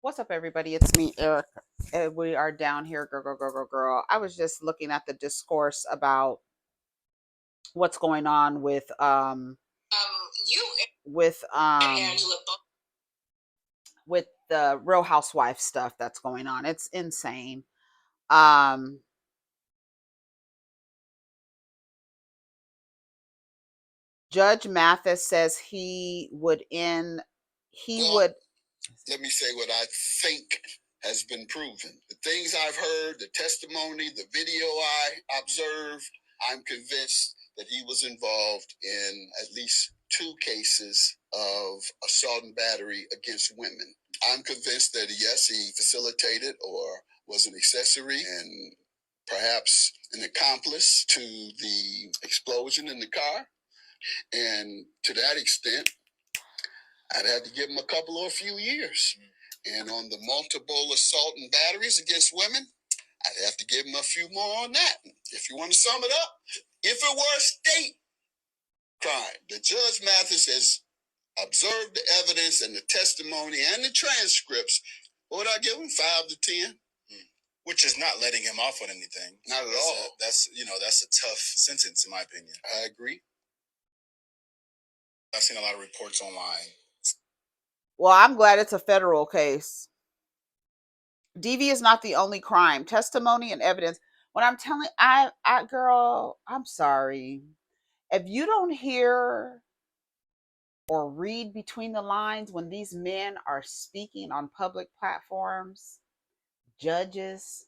What's up, everybody? It's me, Eric. We are down here, girl, girl, girl, girl, girl. I was just looking at the discourse about what's going on you with Angela with the Real Housewife stuff that's going on. It's insane. Um, Judge Mathis says he Well, would. let me say what I think has been proven. The things I've heard, the testimony, the video I observed, I'm convinced that he was involved in at least 2 cases of assault and battery against women. I'm convinced that yes, he facilitated or was an accessory and perhaps an accomplice to the explosion in the car. And to that extent, I'd have to give him a couple or a few years. And on the multiple assault and batteries against women, I'd have to give him a few more on that. If you want to sum it up, if it were a state crime, the Judge Mathis has observed the evidence and the testimony and the transcripts. What would I give him? 5 to 10? Which is not letting him off on anything. Not at all. That's a tough sentence in my opinion. I agree. I've seen a lot of reports online. Well, I'm glad it's a federal case. DV is not the only crime. Testimony and evidence. When I'm telling, girl, I'm sorry. If you don't hear or read between the lines when these men are speaking on public platforms, judges.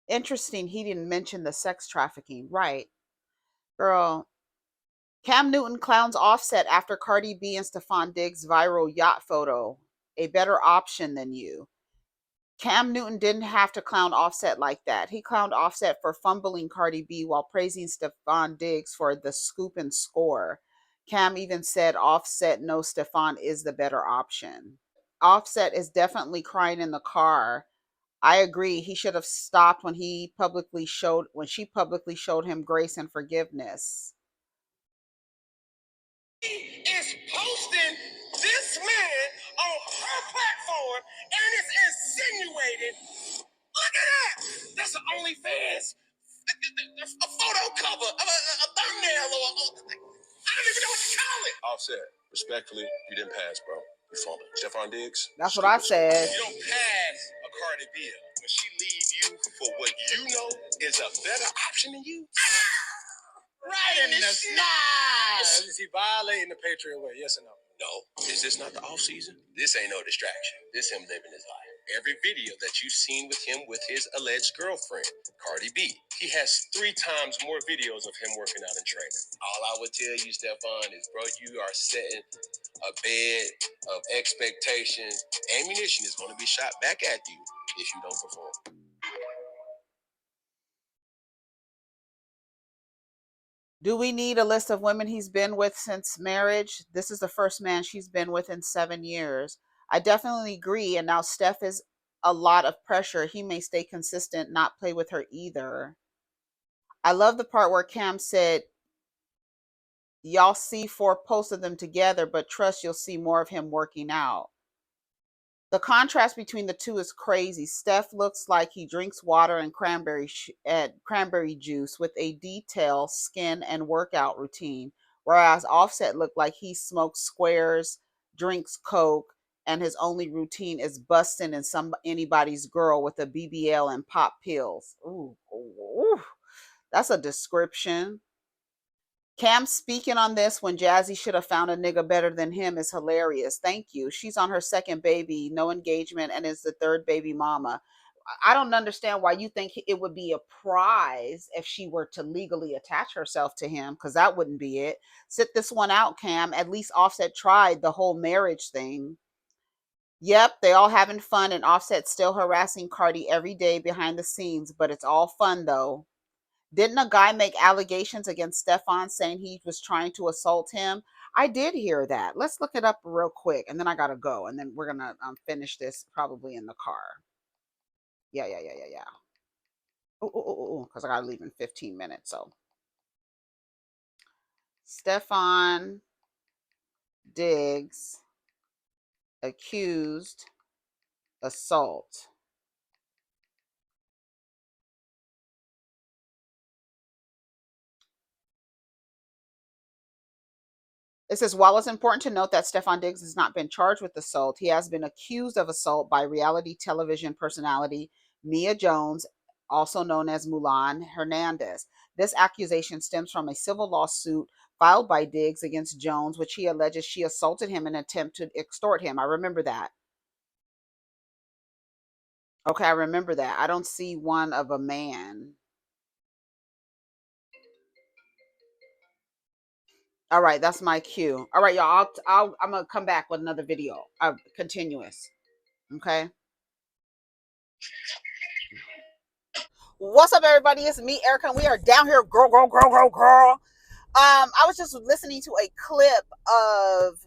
Interesting, he didn't mention the sex trafficking. Right. Girl, Cam Newton clowns Offset after Cardi B and Stephon Diggs' viral yacht photo. A better option than you. Cam Newton didn't have to clown Offset like that. He clowned Offset for fumbling Cardi B while praising Stephon Diggs for the scoop and score. Cam even said Offset knows Stephon is the better option. Offset is definitely crying in the car. I agree. He should have stopped when she publicly showed him grace and forgiveness. Is posting this man on her platform and is insinuating, look at that! That's an OnlyFans, a photo cover, a thumbnail, or I don't even know what to call it. Offset, respectfully, you didn't pass, bro. You fumbled. Stephon Diggs. That's what I said. You don't pass a Cardi B when she leave you for what you know is a better option than you. Right in the snide. Is he violating the Patriot way? Yes or no? No. Is this not the off season? This ain't no distraction. This him living his life. Every video that you've seen with him with his alleged girlfriend, Cardi B, he has 3 times more videos of him working out and training. All I would tell you, Stephon, is bro, you are setting a bed of expectations. Ammunition is going to be shot back at you if you don't perform. Do we need a list of women he's been with since marriage? This is the first man she's been with in 7 years. I definitely agree. And now Steph is a lot of pressure. He may stay consistent, not play with her either. I love the part where Cam said, y'all see 4 posts of them together, but trust you'll see more of him working out. The contrast between the two is crazy. Steph looks like he drinks water and cranberry juice with a detailed skin and workout routine, whereas Offset looked like he smokes squares, drinks coke, and his only routine is busting in anybody's girl with a BBL and pop pills. Ooh, ooh, that's a description. Cam speaking on this when Jazzy should have found a nigga better than him is hilarious. Thank you. She's on her 2nd baby, no engagement, and is the 3rd baby mama. I don't understand why you think it would be a prize if she were to legally attach herself to him, because that wouldn't be it. Sit this one out, Cam. At least Offset tried the whole marriage thing. Yep, they all having fun, and Offset still harassing Cardi every day behind the scenes, but it's all fun though. Didn't a guy make allegations against Stephon saying he was trying to assault him? I did hear that. Let's look it up real quick, and then I gotta go, and then we're gonna finish this probably in the car. Yeah. Oh, because I gotta leave in 15 minutes. So, Stephon Diggs accused assault. It says, while it's important to note that Stefan Diggs has not been charged with assault, he has been accused of assault by reality television personality Mia Jones, also known as Mulan Hernandez. This accusation stems from a civil lawsuit filed by Diggs against Jones, which he alleges she assaulted him in an attempt to extort him. I remember that. Okay, I remember that. I don't see one of a man. All right, that's my cue. All right, y'all. I'm gonna come back with another video. Continuous. Okay. What's up, everybody? It's me, Erica, and we are down here, girl, girl, girl, girl, girl. I was just listening to a clip of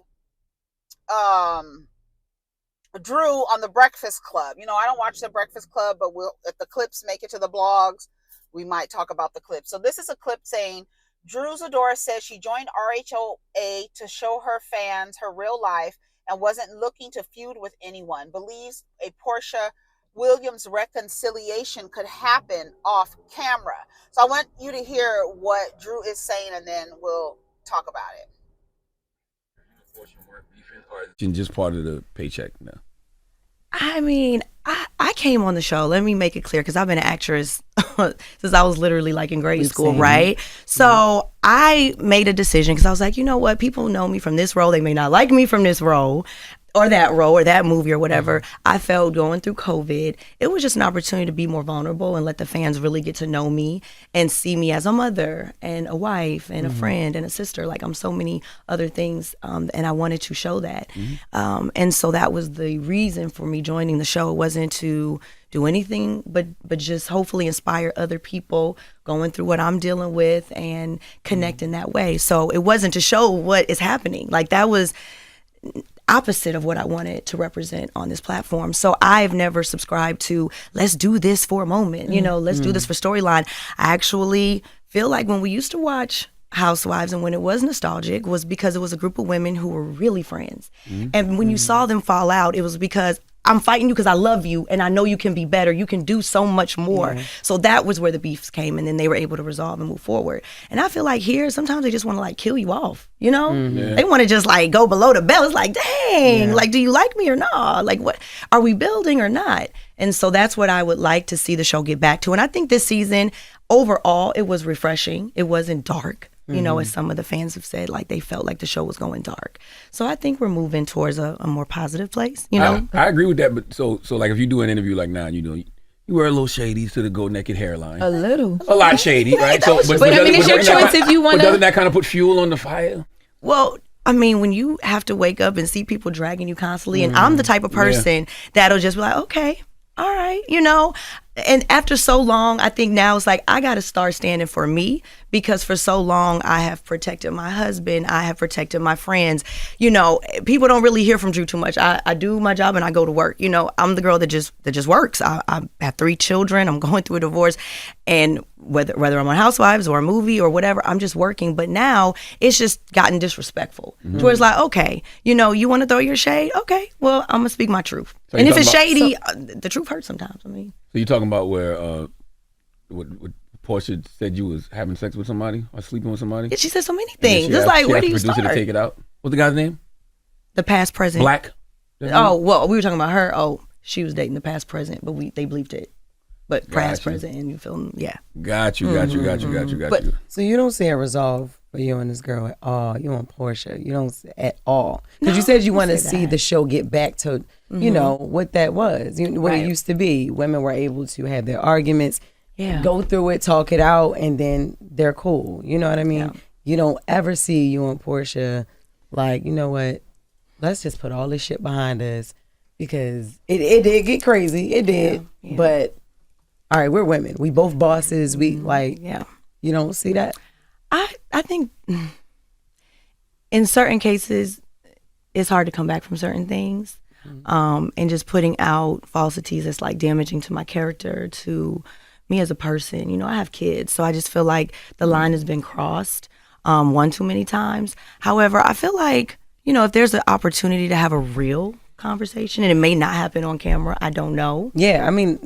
Drew on the Breakfast Club. You know, I don't watch the Breakfast Club, but if the clips make it to the blogs, we might talk about the clip. So this is a clip saying Drew Zadora says she joined RHOA to show her fans her real life and wasn't looking to feud with anyone. Believes a Porsha Williams reconciliation could happen off camera. So I want you to hear what Drew is saying, and then we'll talk about it. Just part of the paycheck now. I mean, I came on the show. Let me make it clear, because I've been an actress since I was literally like in grade school, right? So I made a decision because I was like, you know what? People know me from this role. They may not like me from this role or that movie or whatever. I felt going through COVID, it was just an opportunity to be more vulnerable and let the fans really get to know me and see me as a mother and a wife and a friend and a sister. Like, I'm so many other things, and I wanted to show that. And so that was the reason for me joining the show. It wasn't to do anything but just hopefully inspire other people going through what I'm dealing with and connect in that way. So it wasn't to show what is happening. Like, that was opposite of what I wanted to represent on this platform. So I've never subscribed to, let's do this for a moment, you know, let's do this for storyline. I actually feel like when we used to watch Housewives and when it was nostalgic was because it was a group of women who were really friends. And when you saw them fall out, it was because I'm fighting you because I love you and I know you can be better. You can do so much more. So that was where the beefs came, and then they were able to resolve and move forward. And I feel like here, sometimes they just want to like kill you off, you know? They want to just like go below the belt. It's like, dang, like, do you like me or not? Like, what are we building or not? And so that's what I would like to see the show get back to. And I think this season, overall, it was refreshing. It wasn't dark. You know, as some of the fans have said, like they felt like the show was going dark. So I think we're moving towards a more positive place, you know? I agree with that, but so like if you do an interview like now, you know, you wear a little shady to the go naked hairline. A little. A lot shady, right? So, but I mean, it's your choice if you want to. Doesn't that kind of put fuel on the fire? Well, I mean, when you have to wake up and see people dragging you constantly, and I'm the type of person that'll just be like, okay, all right, you know? And after so long, I think now it's like, I got to start standing for me, because for so long I have protected my husband. I have protected my friends. You know, people don't really hear from Drew too much. I do my job and I go to work. You know, I'm the girl that just works. I have 3 children. I'm going through a divorce. And whether I'm on Housewives or a movie or whatever, I'm just working. But now it's just gotten disrespectful. Where it's like, okay, you know, you want to throw your shade? Okay, well, I'm going to speak my truth. So and if it's shady, the truth hurts sometimes. I mean. So you're talking about where what Porsha said you was having sex with somebody or sleeping with somebody? Yeah, she said so many things. It's like, where do you start? To take it out. What's the guy's name? The past president. Black. Oh, well, we were talking about her. Oh, she was dating the past president, but they bleeped it. But past president, and you feel me? Yeah. Got you. So you don't see a resolve for you and this girl at all. You want Porsha. You don't at all. Because you said you want to see the show get back to, you know, what that was, what it used to be. Women were able to have their arguments, go through it, talk it out, and then they're cool. You know what I mean? Yeah. You don't ever see you and Porsha like, you know what, let's just put all this shit behind us, because it did get crazy. It did. Yeah. But all right, we're women. We both bosses. We like, you don't see that? I think in certain cases, it's hard to come back from certain things. And just putting out falsities that's like damaging to my character, to me as a person. You know, I have kids, so I just feel like the line has been crossed one too many times. However, I feel like, you know, if there's an opportunity to have a real conversation, and it may not happen on camera. I don't know. Yeah, I mean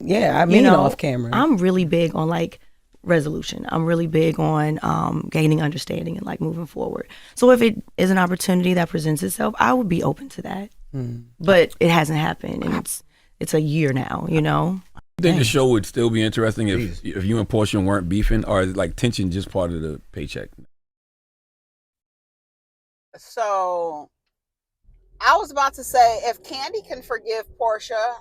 off camera. I'm really big on like resolution. I'm really big on gaining understanding and like moving forward. So if it is an opportunity that presents itself, I would be open to that. But it hasn't happened, and it's a year now. I think the show would still be interesting if you and Porsha weren't beefing, or is like tension just part of the paycheck? So I was about to say, if Candy can forgive Porsha,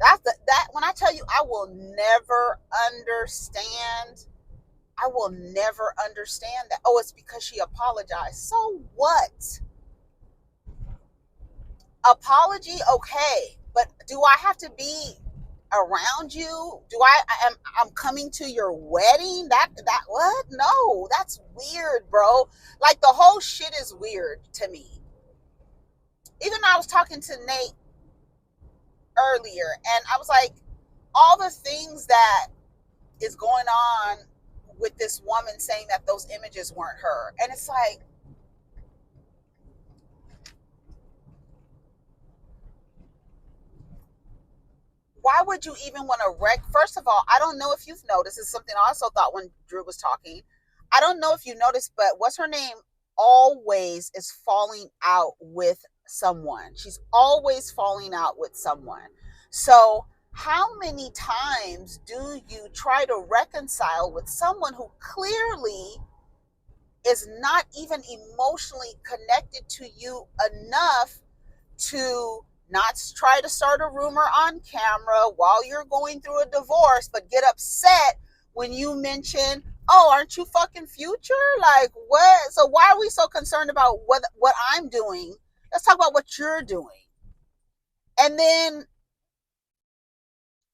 that when I tell you, I will never understand. I will never understand that. Oh, it's because she apologized. So what? Apology, okay, but do I have to be around you? I'm coming to your wedding? That what? No, that's weird, bro. Like, the whole shit is weird to me. Even I was talking to Nate earlier, and I was like, all the things that is going on with this woman saying that those images weren't her, and it's like, why would you even want to wreck? First of all, I don't know if you've noticed. It's something I also thought when Drew was talking. I don't know if you noticed, but what's her name always is falling out with someone. She's always falling out with someone. So how many times do you try to reconcile with someone who clearly is not even emotionally connected to you enough to not try to start a rumor on camera while you're going through a divorce, but get upset when you mention, oh, aren't you fucking Future? Like, what? So why are we so concerned about what I'm doing? Let's talk about what you're doing. And then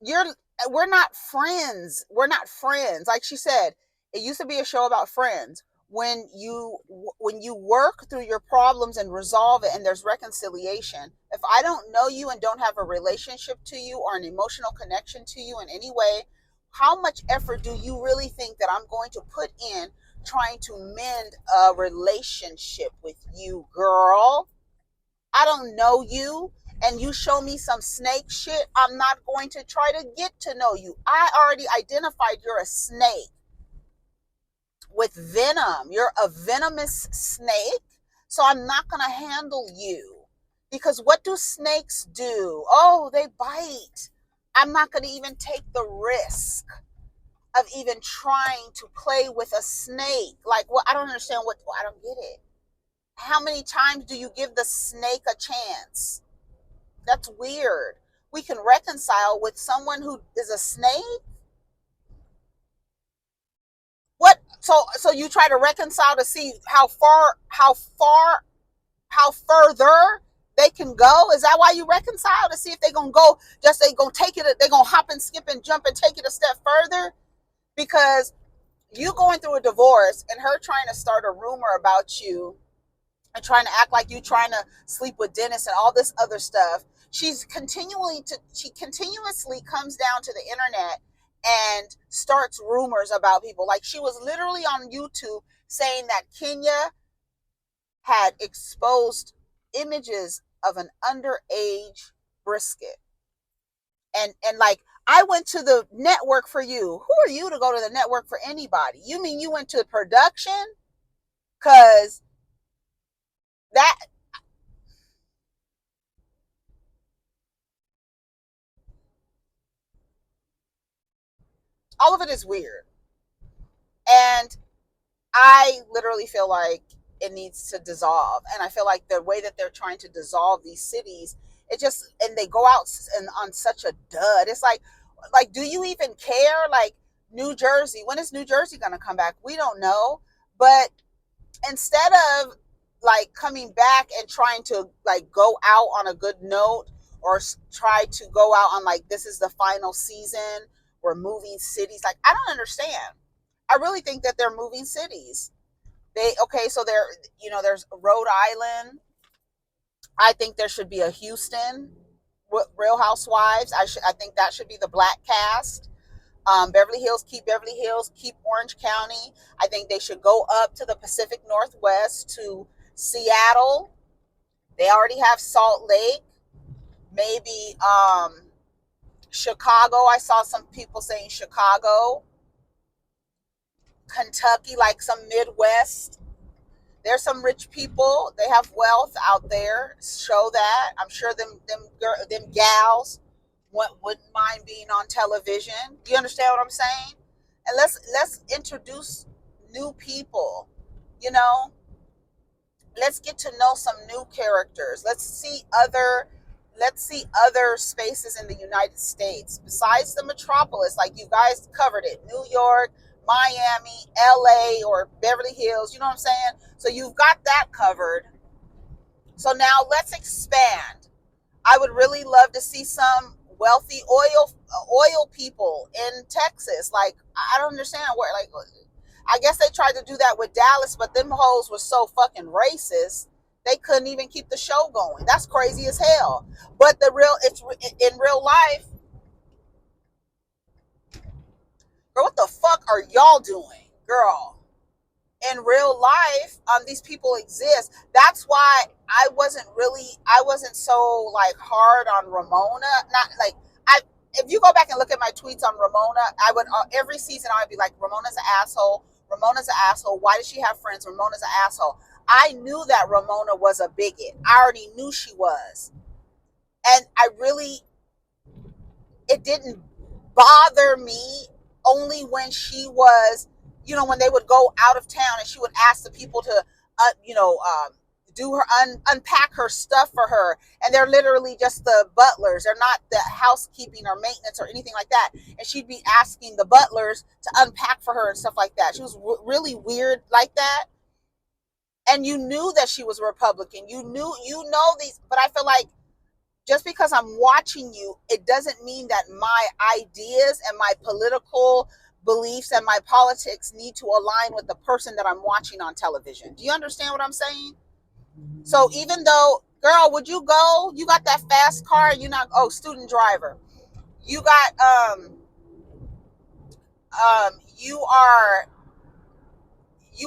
we're not friends. We're not friends. Like she said, it used to be a show about friends. When you work through your problems and resolve it, and there's reconciliation, if I don't know you and don't have a relationship to you or an emotional connection to you in any way, how much effort do you really think that I'm going to put in trying to mend a relationship with you, girl? I don't know you, and you show me some snake shit, I'm not going to try to get to know you. I already identified you're a snake with venom. You're a venomous snake, so I'm not going to handle you. Because what do snakes do? Oh, they bite. I'm not going to even take the risk of even trying to play with a snake. Like, well, I don't understand I don't get it. How many times do you give the snake a chance? That's weird. We can reconcile with someone who is a snake? What? So you try to reconcile to see how further they can go? Is that why you reconcile? To see if they're gonna go, they gonna take it, they're gonna hop and skip and jump and take it a step further? Because you going through a divorce and her trying to start a rumor about you and trying to act like you trying to sleep with Dennis and all this other stuff. She continuously comes down to the internet and starts rumors about people. Like, she was literally on YouTube saying that Kenya had exposed images of an underage brisket. And like, I went to the network for you. Who are you to go to the network for anybody? You mean you went to production? Because that, all of it is weird. And I literally feel like it needs to dissolve. And I feel like the way that they're trying to dissolve these cities, and they go out and on such a dud. It's like, do you even care? Like, New Jersey, when is New Jersey going to come back? We don't know. But instead of like coming back and trying to like go out on a good note, or try to go out on like, this is the final season, we're moving cities. Like, I don't understand. I really think that they're moving cities. So there's Rhode Island. I think there should be a Houston Real Housewives. I think that should be the black cast. Beverly Hills, keep Orange County. I think they should go up to the Pacific Northwest to Seattle. They already have Salt Lake, maybe Chicago. I saw some people saying Chicago, Kentucky, like some Midwest. There's some rich people. They have wealth out there. Show that. I'm sure them gals wouldn't mind being on television. Do you understand what I'm saying? And let's introduce new people. You know, let's get to know some new characters. Let's see other spaces in the United States besides the metropolis. Like you guys covered it, New York, Miami, LA, or Beverly Hills. You know what I'm saying? So you've got that covered. So now let's expand. I would really love to see some wealthy oil people in Texas. Like, I don't understand where, like, I guess they tried to do that with Dallas, but them hoes were so fucking racist, they couldn't even keep the show going. That's crazy as hell. But it's in real life. Girl, what the fuck are y'all doing, girl? In real life, these people exist. That's why I wasn't so like hard on Ramona. Not like if you go back and look at my tweets on Ramona, I would every season I would be like, Ramona's an asshole. Ramona's an asshole. Why does she have friends? Ramona's an asshole. I knew that Ramona was a bigot. I already knew she was. And it didn't bother me only when she was, when they would go out of town and she would ask the people to, do her, unpack her stuff for her. And they're literally just the butlers. They're not the housekeeping or maintenance or anything like that. And she'd be asking the butlers to unpack for her and stuff like that. She was really weird like that. And you knew that she was a Republican. You know these, but I feel like just because I'm watching you, it doesn't mean that my ideas and my political beliefs and my politics need to align with the person that I'm watching on television. Do you understand what I'm saying? So even though, girl, would you go? You got that fast car and you're not, student driver. You got, you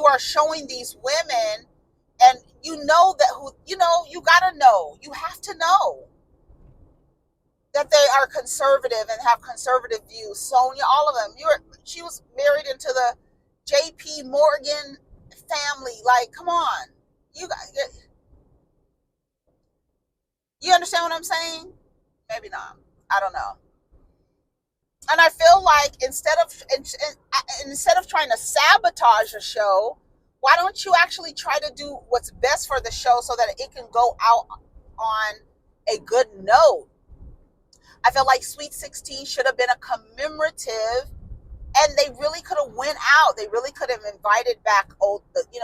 are showing these women, and you gotta know, you have to know that they are conservative and have conservative views. Sonia, all of them. She was married into the J.P. Morgan family. Like, come on. You understand what I'm saying? Maybe not. I don't know. And I feel like instead of trying to sabotage a show, why don't you actually try to do what's best for the show so that it can go out on a good note? I feel like Sweet 16 should have been a commemorative, and they really could have went out. They really could have invited back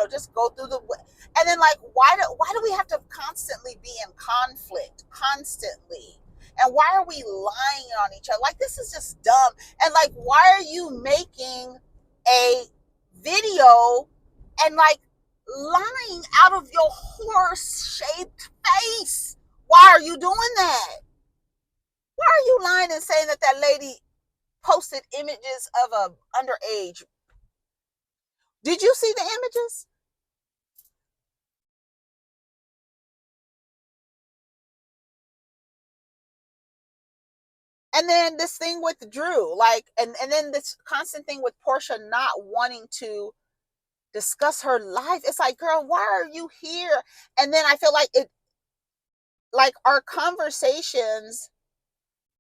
just go through and then like, why do we have to constantly be in conflict constantly? And why are we lying on each other? Like, this is just dumb. And like, why are you making a video and like lying out of your horse-shaped face? Why are you doing that? Why are you lying and saying that lady posted images of a underage? Did you see the images? And then this thing with Drew, like, and then this constant thing with Porsha not wanting to discuss her life. It's like, girl, why are you here? And then I feel like our conversations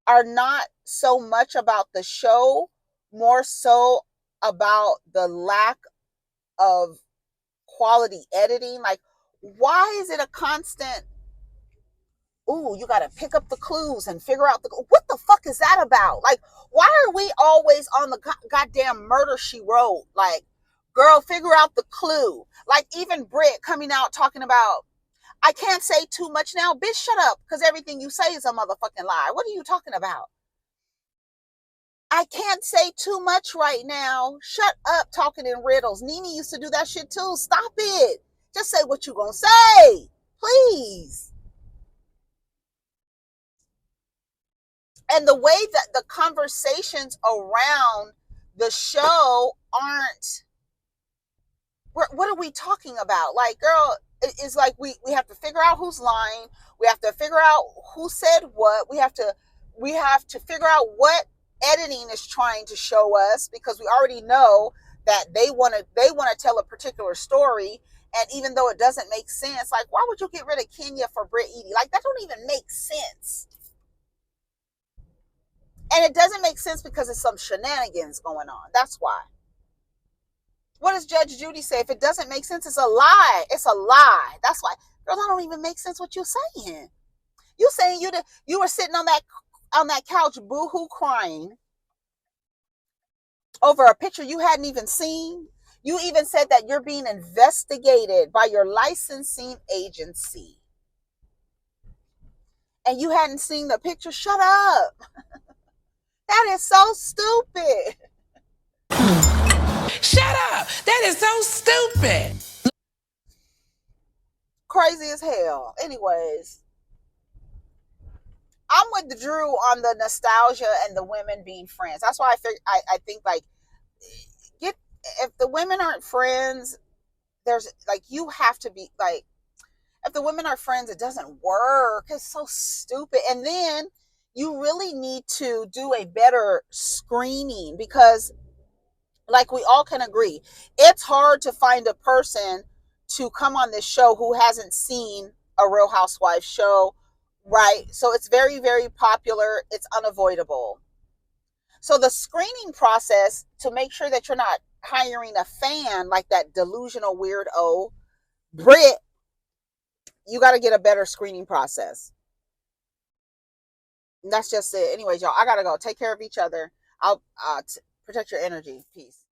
are not so much about the show, more so about the lack of quality editing. Like, why is it a constant, ooh, you got to pick up the clues and figure out what the fuck is that about? Like, why are we always on the goddamn murder she wrote? Like, girl, figure out the clue. Like, even Britt coming out talking about, I can't say too much now. Bitch, shut up, because everything you say is a motherfucking lie. What are you talking about? I can't say too much right now. Shut up talking in riddles. Nene used to do that shit too. Stop it. Just say what you gonna say. Please. And the way that the conversations around the show aren't, what are we talking about? Like, girl, it's like we have to figure out who's lying. We have to figure out who said what. We have to figure out what editing is trying to show us, because we already know that they want to tell a particular story. And even though it doesn't make sense, like, why would you get rid of Kenya for Britt Eady? Like, that don't even make sense. And it doesn't make sense because it's some shenanigans going on. That's why. What does Judge Judy say? If it doesn't make sense, it's a lie. It's a lie. That's why. Girl, that don't even make sense what you're saying. You saying you were sitting on that couch boo-hoo crying over a picture you hadn't even seen. You even said that you're being investigated by your licensing agency. And you hadn't seen the picture. Shut up. That is so stupid. Shut up. That is so stupid. Crazy as hell. Anyways, I'm with Drew on the nostalgia and the women being friends. That's why I think like, if the women aren't friends, there's like, you have to be like, if the women are friends, it doesn't work. It's so stupid. And then you really need to do a better screening, because like we all can agree, it's hard to find a person to come on this show who hasn't seen a Real Housewives show, right? So it's very, very popular. It's unavoidable. So the screening process, to make sure that you're not hiring a fan like that delusional weirdo Brit, you got to get a better screening process. And that's just it. Anyways, y'all, I got to go. Take care of each other. I'll protect your energy. Peace.